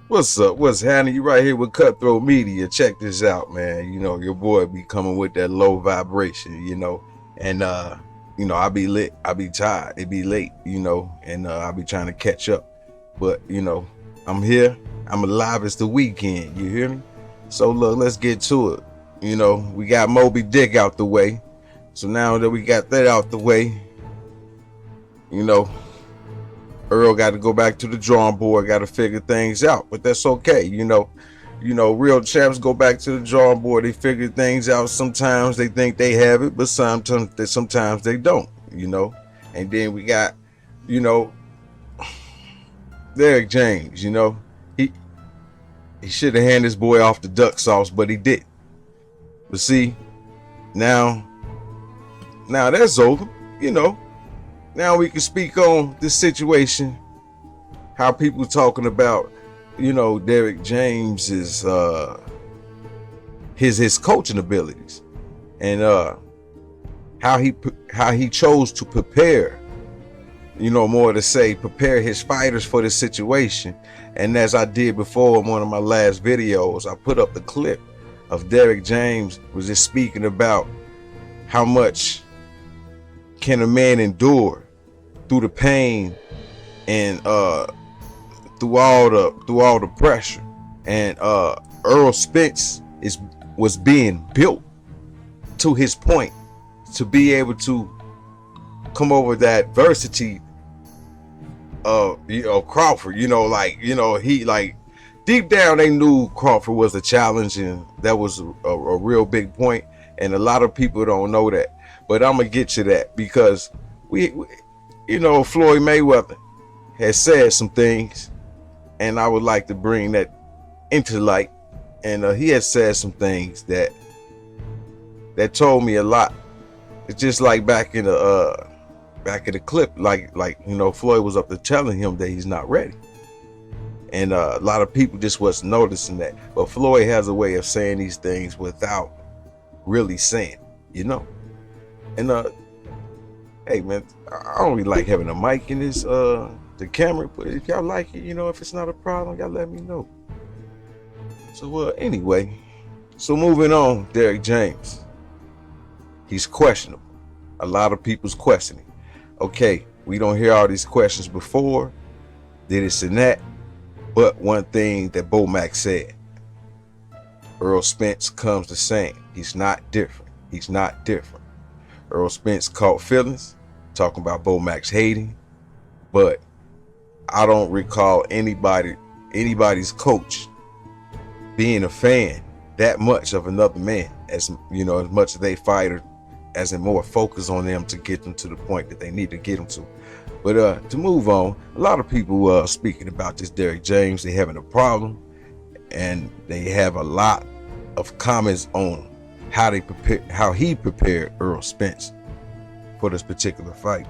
What's up? What's happening? You right here with Cutthroat Media. Check this out, man. Your boy be coming with that low vibration, and I be lit. I be tired. It be late, and I be trying to catch up. But I'm here. I'm alive. It's the weekend. You hear me? So look, let's get to it. We got Moby Dick out the way. So now that we got that out the way, you know, Earl got to go back to the drawing board, got to figure things out, but that's okay. Real champs go back to the drawing board. They figure things out. Sometimes they think they have it, but sometimes they don't. And then we got, you know, Derrick James. He should have handed his boy off the duck sauce, but he did. But see, now that's over. Now we can speak on this situation, how people talking about, Derrick James is his coaching abilities, and how he chose to prepare, more to say prepare his fighters for the situation. And as I did before in one of my last videos, I put up the clip of Derrick James was just speaking about how much can a man endure through the pain and through all the pressure. And Earl Spence was being built to his point to be able to come over the adversity of Crawford. He deep down they knew Crawford was a challenge, and that was a real big point, and a lot of people don't know that. But I'm gonna get to that because we Floyd Mayweather has said some things, and I would like to bring that into light. And he has said some things that told me a lot. It's just like back in the clip, like Floyd was up there telling him that he's not ready, and a lot of people just wasn't noticing that. But Floyd has a way of saying these things without really saying, and hey man, I don't really like having a mic in this the camera, but if y'all like it, if it's not a problem, y'all let me know. So anyway, so moving on, Derrick James, he's questionable. A lot of people's questioning. Okay, we don't hear all these questions before, this and that, but one thing that Bomac said, Earl Spence comes to saying he's not different. He's not different. Earl Spence caught feelings, talking about Bomac's hating, but I don't recall anybody's coach being a fan that much of another man, as much as they fight, as in more focus on them to get them to the point that they need to get them to. But to move on, a lot of people speaking about this Derrick James, they having a problem, and they have a lot of comments on how he prepared Earl Spence for this particular fight.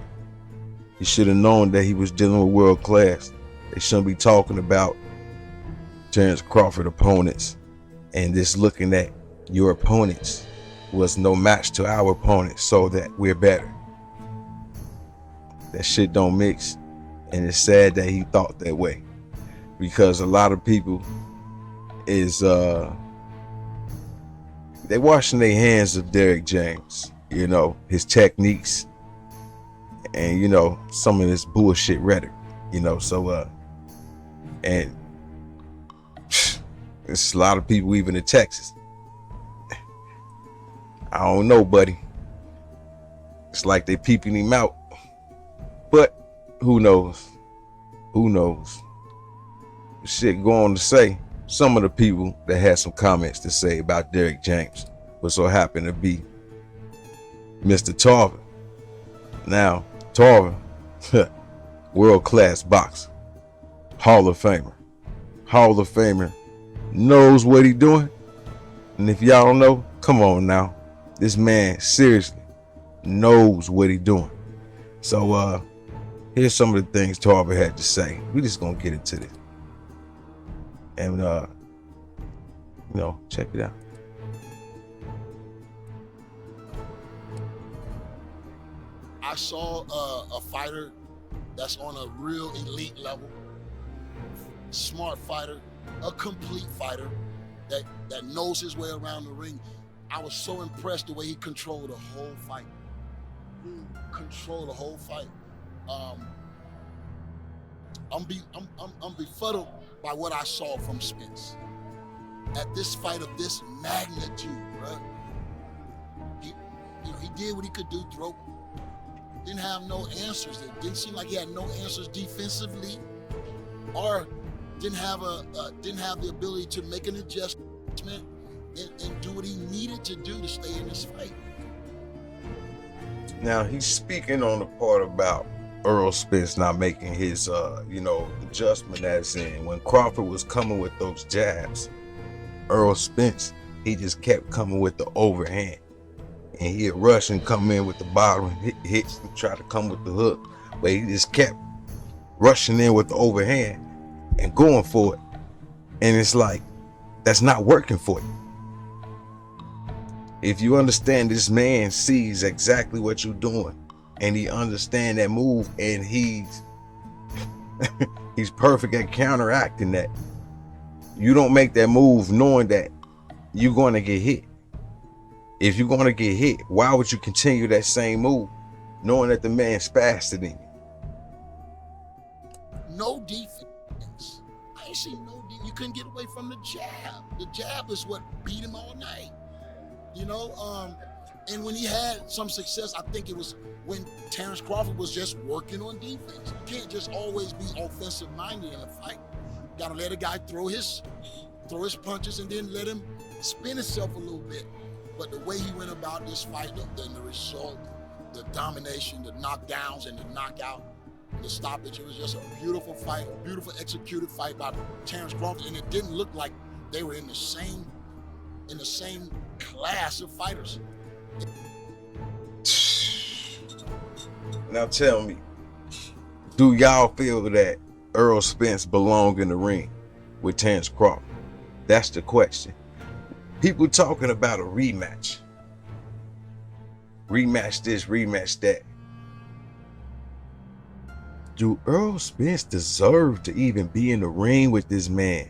He should have known that he was dealing with world class. They shouldn't be talking about Terence Crawford opponents and just looking at your opponents was no match to our opponents, so that we're better. That shit don't mix, and it's sad that he thought that way, because a lot of people is they washing their hands of Derrick James, his techniques, and some of this bullshit rhetoric, so and it's a lot of people even in Texas. I don't know, buddy. It's like they peeping him out, but who knows? Shit, go on to say, some of the people that had some comments to say about Derrick James was so happened to be Mr. Tarver. Now, Tarver, world-class boxer, Hall of Famer, knows what he doing. And if y'all don't know, come on now. This man seriously knows what he doing. So here's some of the things Tarver had to say. We just gonna get into this. And check it out. I saw a fighter that's on a real elite level smart fighter, a complete fighter that knows his way around the ring. I was so impressed the way he controlled the whole fight. I'm befuddled by what I saw from Spence. At this fight of this magnitude, bro. He did what he could do, didn't have no answers. It didn't seem like he had no answers defensively, or didn't have the ability to make an adjustment and do what he needed to do to stay in this fight. Now he's speaking on the part about Earl Spence not making his adjustment, as in when Crawford was coming with those jabs, Earl Spence, he just kept coming with the overhand. And he'd rush and come in with the bottom and hit and try to come with the hook. But he just kept rushing in with the overhand and going for it. And it's like, that's not working for you. If you understand, this man sees exactly what you're doing, and he understands that move, and he's perfect at counteracting that. You don't make that move knowing that you're going to get hit. If you're going to get hit, why would you continue that same move knowing that the man's faster than you? No defense. I ain't seen no defense. You couldn't get away from the jab. The jab is what beat him all night. And when he had some success, I think it was when Terence Crawford was just working on defense. You can't just always be offensive minded in a fight. You gotta let a guy throw his punches and then let him spin himself a little bit. But the way he went about this fight, the result, the domination, the knockdowns and the knockout, the stoppage, it was just a beautiful fight, a beautiful executed fight by Terence Crawford, and it didn't look like they were in the same class of fighters. Now tell me, do y'all feel that Earl Spence belong in the ring with Terence Crawford? That's the question. People talking about a rematch. Rematch this, rematch that. Do Earl Spence deserve to even be in the ring with this man?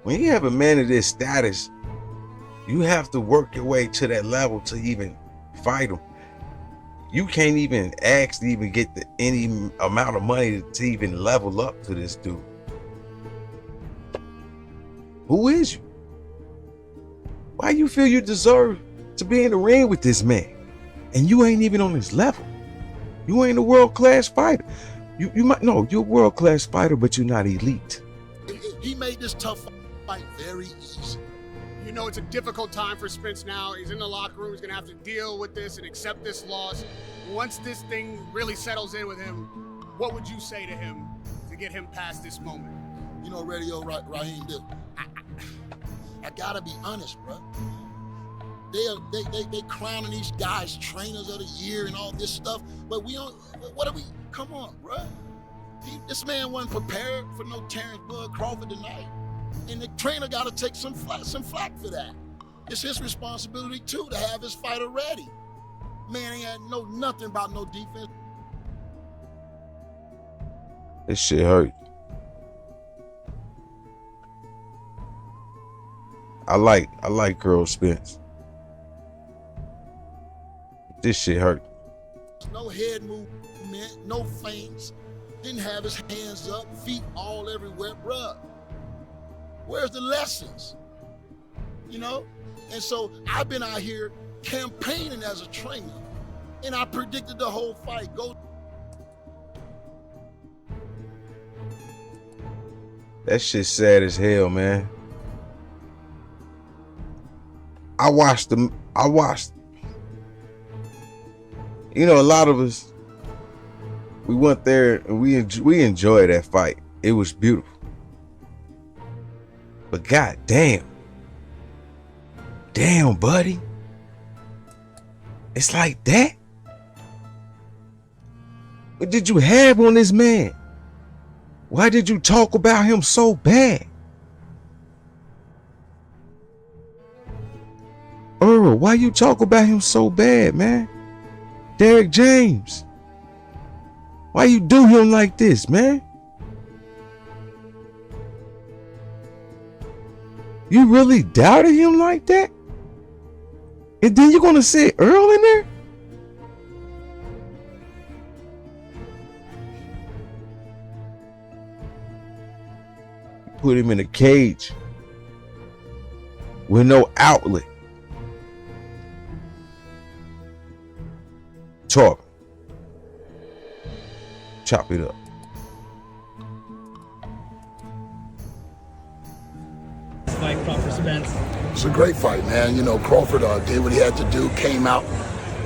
When you have a man of this status, you have to work your way to that level to even fight him. You can't even ask to even get any amount of money to even level up to this dude. Who is you? Why you feel you deserve to be in the ring with this man? And you ain't even on his level. You ain't a world-class fighter. You might know you're a world-class fighter, but you're not elite. He made this tough fight very easy. You know, it's a difficult time for Spence now. He's in the locker room. He's going to have to deal with this and accept this loss. Once this thing really settles in with him, what would you say to him to get him past this moment? You know, Raheem, I gotta be honest, bro. They crowning these guys trainers of the year and all this stuff, but we don't. What are we? Come on, bro. This man wasn't prepared for no Terence Crawford tonight, and the trainer got to take some flack for that. It's his responsibility too to have his fighter ready. Man ain't had nothing about no defense. This shit hurt. I like Earl Spence. This shit hurt. No head movement, no feints. Didn't have his hands up, feet all everywhere, bruh. Where's the lessons? And so I've been out here campaigning as a trainer, and I predicted the whole fight go. That shit sad as hell, man. I watched. A lot of us, we went there and we enjoyed that fight. It was beautiful. But god damn, buddy, it's like that? What did you have on this man? Why did you talk about him so bad? Earl, why you talk about him so bad, man? Derrick James, why you do him like this, man? You really doubted him like that? And then you're gonna sit Earl in there? Put him in a cage with no outlet. Talk. Chop it up. Fight Crawford Spence. It's a great fight, man. You know, Crawford did what he had to do, came out.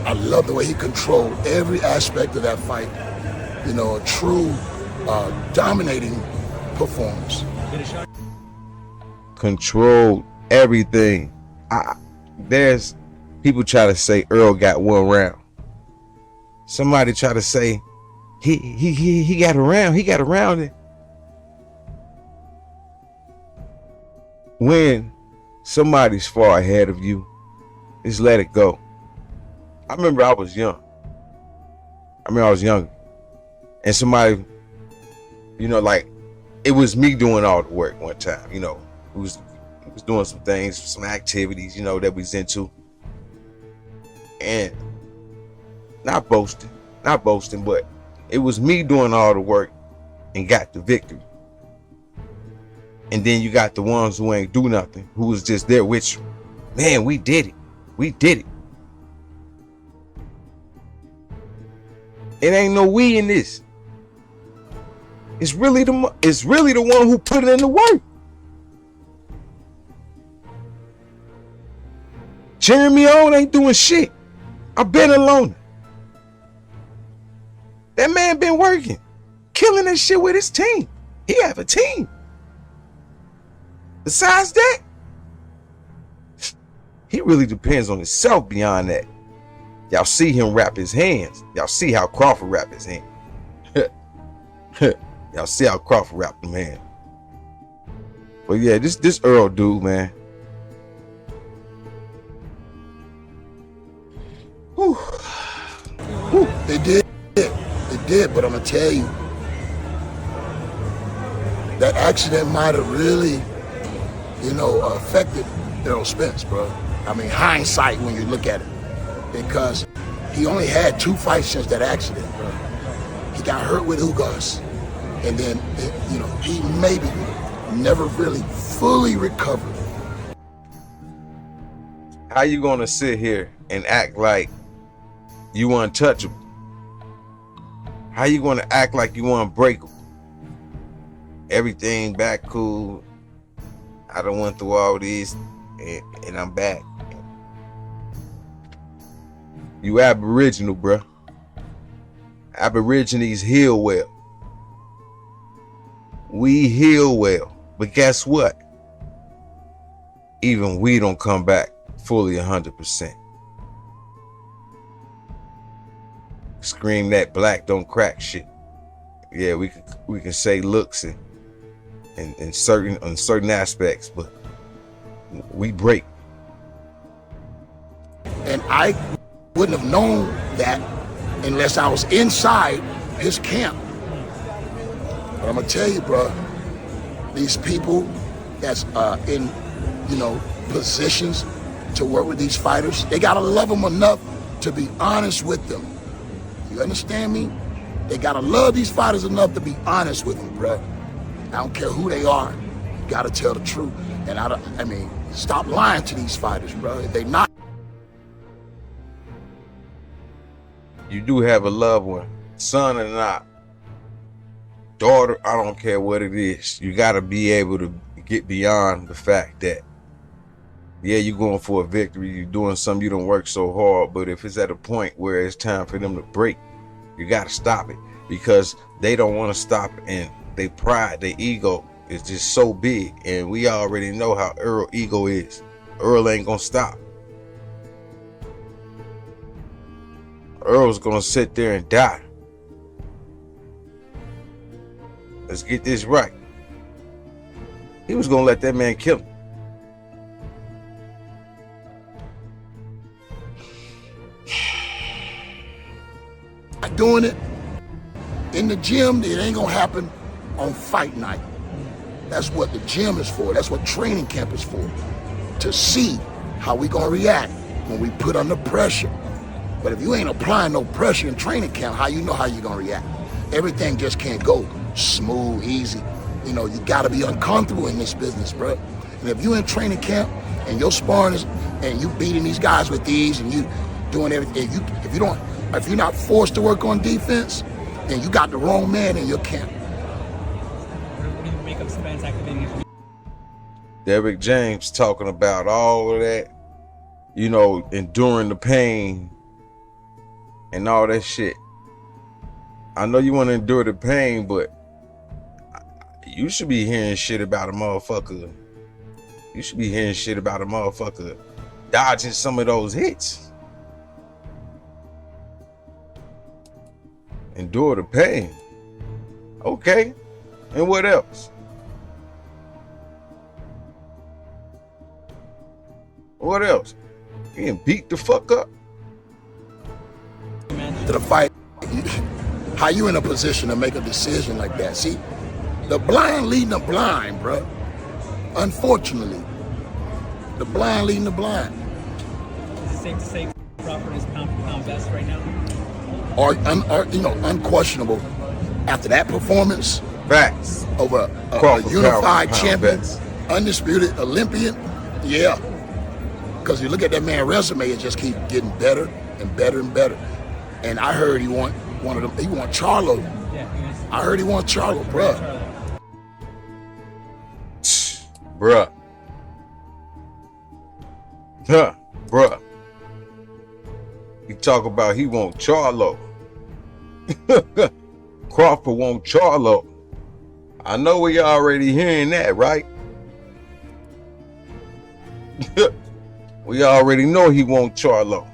I love the way he controlled every aspect of that fight. You know, a true dominating performance. Controlled everything. There's people try to say Earl got one round. Somebody try to say he got around. He got around it. When somebody's far ahead of you, just let it go. I remember I was young. Younger. And somebody, you know, like, it was me doing all the work one time, you know. Who was doing some things, some activities, you know, that we was into. And not boasting, but it was me doing all the work and got the victory. And then you got the ones who ain't do nothing, who was just there with you. Man, we did it. We did it. It ain't no we in this. It's really the one who put it in the work. Jermell ain't doing shit. I've been alone. That man been working, killing that shit with his team. He have a team. Besides that, he really depends on himself beyond that. Y'all see him wrap his hands. Y'all see how Crawford wrap his hand. Y'all see how Crawford wrapped them hands. But yeah, this Earl dude, man. Whew. Whew. They did, but I'm gonna tell you, that accident might have really, you know, affected Errol Spence, bro. I mean, hindsight when you look at it, because he only had 2 fights since that accident, bro. He got hurt with Ugas, and then, you know, he maybe never really fully recovered. How you gonna sit here and act like you untouchable? How you gonna act like you unbreakable? Everything back cool. I done went through all this and I'm back. You Aboriginal, bruh. Aborigines heal well. We heal well. But guess what? Even we don't come back fully 100%. Scream that black don't crack shit. Yeah, we can say looks and certain aspects, but we break. And I wouldn't have known that unless I was inside his camp. But I'm gonna tell you, bro, these people that's in, you know, positions to work with these fighters, they gotta love them enough to be honest with them. You understand me? They gotta love these fighters enough to be honest with them, bro. I don't care who they are. You gotta tell the truth. And I mean, stop lying to these fighters, bro. If they not. You do have a loved one, son or not, daughter, I don't care what it is. You gotta be able to get beyond the fact that, yeah, you're going for a victory, you're doing something, you don't work so hard, but if it's at a point where it's time for them to break, you gotta stop it, because they don't want to stop, and their pride, their ego is just so big, and we already know how Earl ego is. Earl ain't gonna stop. Earl's gonna sit there and die. Let's get this right. He was gonna let that man kill him. Doing it in the gym, it ain't gonna happen on fight night. That's what the gym is for. That's what training camp is for. To see how we gonna react when we put under pressure. But if you ain't applying no pressure in training camp, how you know how you gonna react? Everything just can't go smooth, easy. You know, you gotta be uncomfortable in this business, bro. And if you in training camp and your sparring is, and you beating these guys with these and you doing everything, if you're not forced to work on defense, then you got the wrong man in your camp. What do you make of Spence activating his? Derrick James talking about all of that, you know, enduring the pain and all that shit. I know you want to endure the pain, but you should be hearing shit about a motherfucker. You should be hearing shit about a motherfucker dodging some of those hits. Endure the pain. Okay. And what else? What else? Getting beat the fuck up? To the fight, how you in a position to make a decision like that? See, the blind leading the blind, bro. Unfortunately, the blind leading the blind. Is it safe to say Crawford is pound for pound best right now? Or unquestionable after that performance Facts. over a unified champion, undisputed Olympian. Yeah, because you look at that man's resume, it just keeps getting better and better and better. And I heard he want one of them. He want Charlo. Yeah, I heard he want Charlo, bruh. Bruh. Huh, bruh. He talk about he want Charlo. Crawford want Charlo. I know we already hearing that, right? We already know he want Charlo.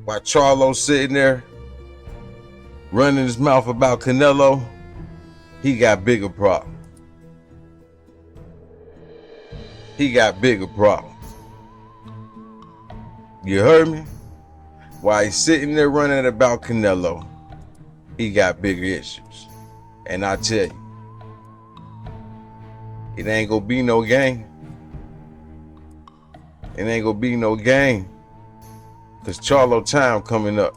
While Charlo sitting there running his mouth about Canelo, he got bigger problems. He got bigger problems. You heard me? While he's sitting there running about Canelo, he got bigger issues. And I tell you, it ain't gonna be no game. It ain't gonna be no game. Cause Charlo time coming up.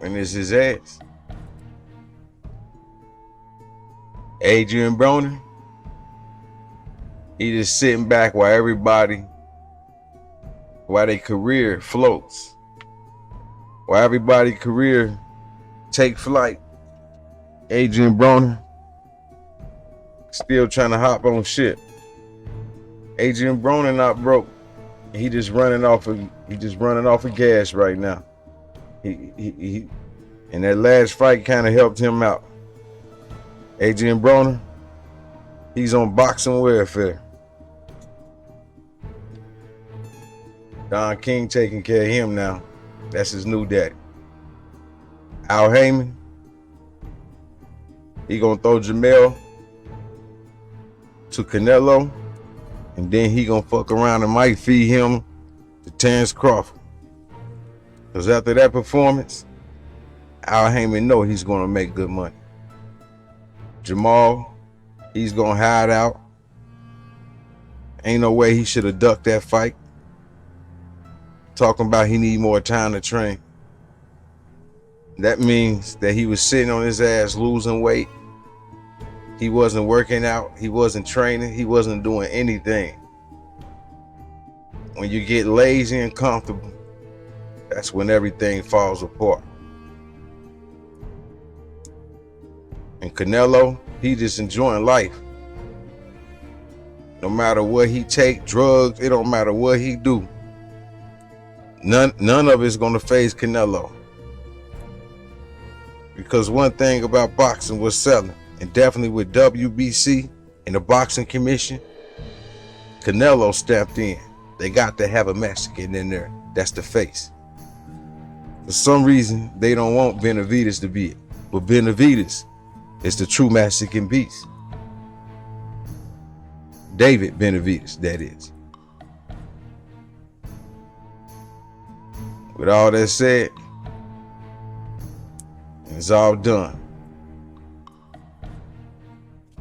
And it's his ass. Adrian Broner, he just sitting back while their career floats. While everybody's career take flight, Adrian Broner still trying to hop on shit. Adrian Broner not broke. He just running off of gas right now. He and that last fight kind of helped him out. Adrian Broner, he's on boxing welfare. Don King taking care of him now. That's his new daddy. Al Haymon, he gonna throw Jermell to Canelo, and then he gonna fuck around and might feed him to Terence Crawford. Because after that performance, Al Haymon know he's gonna make good money. Jermell, he's gonna hide out. Ain't no way he should have ducked that fight. Talking about he need more time to train. That means that he was sitting on his ass losing weight. He wasn't working out. He wasn't training. He wasn't doing anything. When you get lazy and comfortable, that's when everything falls apart. And Canelo, he just enjoying life. No matter what he take, drugs, it don't matter what he do. None of it's gonna phase Canelo. Because one thing about boxing was selling, and definitely with WBC and the Boxing Commission, Canelo stepped in. They got to have a Mexican in there. That's the face. For some reason, they don't want Benavidez to be it. But Benavidez is the true Mexican beast. David Benavidez, that is. With all that said, it's all done.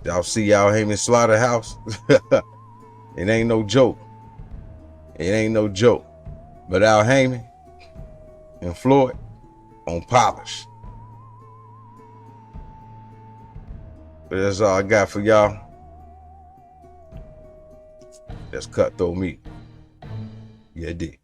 Y'all see Al Haymon slaughterhouse? It ain't no joke. It ain't no joke. But Al Haymon and Floyd on polish. But that's all I got for y'all. That's cutthroat meat. Yeah, dig.